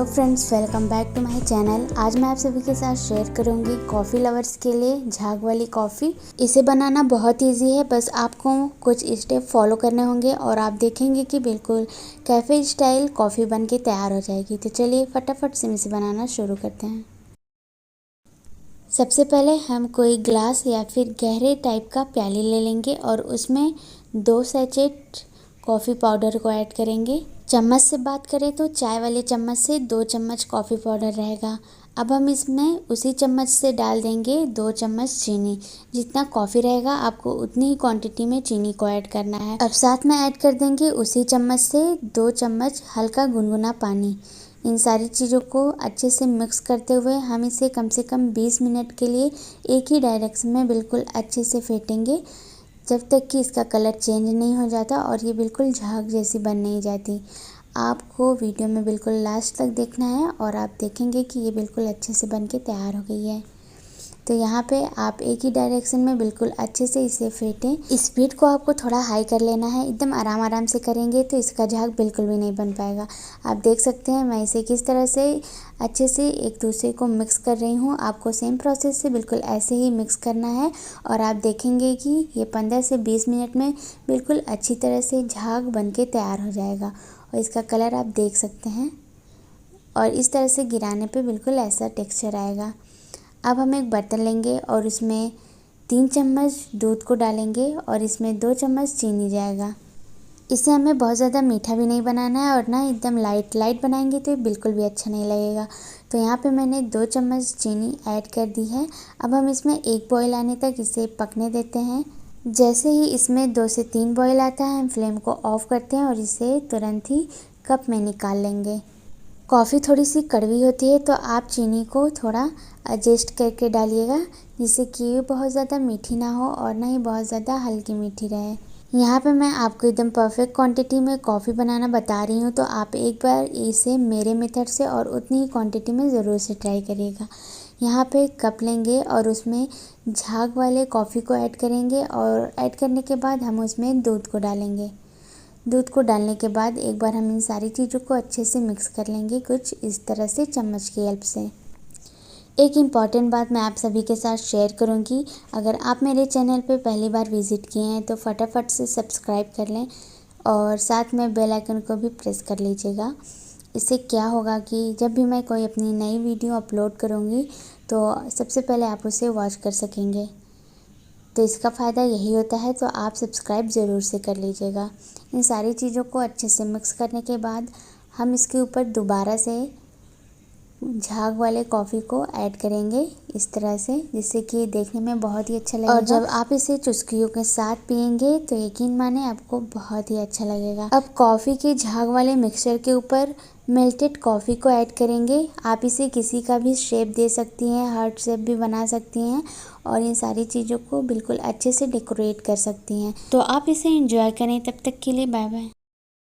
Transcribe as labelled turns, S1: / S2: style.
S1: Friends, welcome back to my channel. आज मैं आप सभी के साथ शेयर करूंगी कॉफ़ी लवर्स के लिए झाग वाली कॉफ़ी। इसे बनाना बहुत इजी है, बस आपको कुछ स्टेप फॉलो करने होंगे और आप देखेंगे कि बिल्कुल कैफ़े स्टाइल कॉफ़ी बन के तैयार हो जाएगी। तो चलिए फटाफट से इसे बनाना शुरू करते हैं। सबसे पहले हम कोई ग्लास या फिर गहरे टाइप का प्याली ले लेंगे और उसमें 2 सैचेट कॉफ़ी पाउडर को ऐड करेंगे। चम्मच से बात करें तो चाय वाले चम्मच से 2 चम्मच कॉफ़ी पाउडर रहेगा। अब हम इसमें उसी चम्मच से डाल देंगे 2 चम्मच चीनी। जितना कॉफ़ी रहेगा आपको उतनी ही क्वांटिटी में चीनी को ऐड करना है। अब साथ में ऐड कर देंगे उसी चम्मच से 2 चम्मच हल्का गुनगुना पानी। इन सारी चीज़ों को अच्छे से मिक्स करते हुए हम इसे कम से कम 20 मिनट के लिए एक ही डायरेक्शन में बिल्कुल अच्छे से फेंटेंगे, जब तक कि इसका कलर चेंज नहीं हो जाता और ये बिल्कुल झाग जैसी बन नहीं जाती। आपको वीडियो में बिल्कुल लास्ट तक देखना है और आप देखेंगे कि ये बिल्कुल अच्छे से बन के तैयार हो गई है। तो यहाँ पे आप एक ही डायरेक्शन में बिल्कुल अच्छे से इसे फेंटें। स्पीड को आपको थोड़ा हाई कर लेना है, एकदम आराम आराम से करेंगे तो इसका झाग बिल्कुल भी नहीं बन पाएगा। आप देख सकते हैं मैं इसे किस तरह से अच्छे से एक दूसरे को मिक्स कर रही हूँ। आपको सेम प्रोसेस से बिल्कुल ऐसे ही मिक्स करना है और आप देखेंगे कि ये 15 से 20 मिनट में बिल्कुल अच्छी तरह से झाग बन के तैयार हो जाएगा। और इसका कलर आप देख सकते हैं और इस तरह से गिराने पे बिल्कुल ऐसा टेक्सचर आएगा। अब हम एक बर्तन लेंगे और उसमें 3 चम्मच दूध को डालेंगे और इसमें 2 चम्मच चीनी जाएगा। इसे हमें बहुत ज़्यादा मीठा भी नहीं बनाना है और ना एकदम लाइट बनाएंगे तो ये बिल्कुल भी अच्छा नहीं लगेगा। तो यहाँ पे मैंने 2 चम्मच चीनी ऐड कर दी है। अब हम इसमें 1 बॉयल आने तक इसे पकने देते हैं। जैसे ही इसमें 2 से 3 बॉयल आता है हम फ्लेम को ऑफ करते हैं और इसे तुरंत ही कप में निकाल लेंगे। कॉफ़ी थोड़ी सी कड़वी होती है तो आप चीनी को थोड़ा एडजस्ट करके डालिएगा, जिससे कि ये बहुत ज़्यादा मीठी ना हो और ना ही बहुत ज़्यादा हल्की मीठी रहे। यहाँ पे मैं आपको एकदम परफेक्ट क्वांटिटी में कॉफ़ी बनाना बता रही हूँ, तो आप एक बार इसे मेरे मेथड से और उतनी ही क्वांटिटी में ज़रूर से ट्राई करिएगा। यहाँ पे कप लेंगे और उसमें झाग वाले कॉफ़ी को ऐड करेंगे और ऐड करने के बाद हम उसमें दूध को डालेंगे। दूध को डालने के बाद एक बार हम इन सारी चीज़ों को अच्छे से मिक्स कर लेंगे, कुछ इस तरह से चम्मच की हेल्प से। एक इम्पॉर्टेंट बात मैं आप सभी के साथ शेयर करूंगी, अगर आप मेरे चैनल पे पहली बार विज़िट किए हैं तो फटाफट से सब्सक्राइब कर लें और साथ में बेल आइकन को भी प्रेस कर लीजिएगा। इससे क्या होगा कि जब भी मैं कोई अपनी नई वीडियो अपलोड करूँगी तो सबसे पहले आप उसे वॉच कर सकेंगे। तो इसका फ़ायदा यही होता है, तो आप सब्सक्राइब ज़रूर से कर लीजिएगा। इन सारी चीज़ों को अच्छे से मिक्स करने के बाद हम इसके ऊपर दोबारा से झाग वाले कॉफ़ी को ऐड करेंगे इस तरह से, जिससे कि देखने में बहुत ही अच्छा लगेगा। और जब आप इसे चुस्कियों के साथ पियेंगे तो यकीन माने आपको बहुत ही अच्छा लगेगा। अब कॉफ़ी के झाग वाले मिक्सचर के ऊपर मेल्टेड कॉफ़ी को ऐड करेंगे। आप इसे किसी का भी शेप दे सकती हैं, हार्ट शेप भी बना सकती हैं और इन सारी चीज़ों को बिल्कुल अच्छे से डेकोरेट कर सकती हैं। तो आप इसे एंजॉय करें। तब तक के लिए बाय बाय।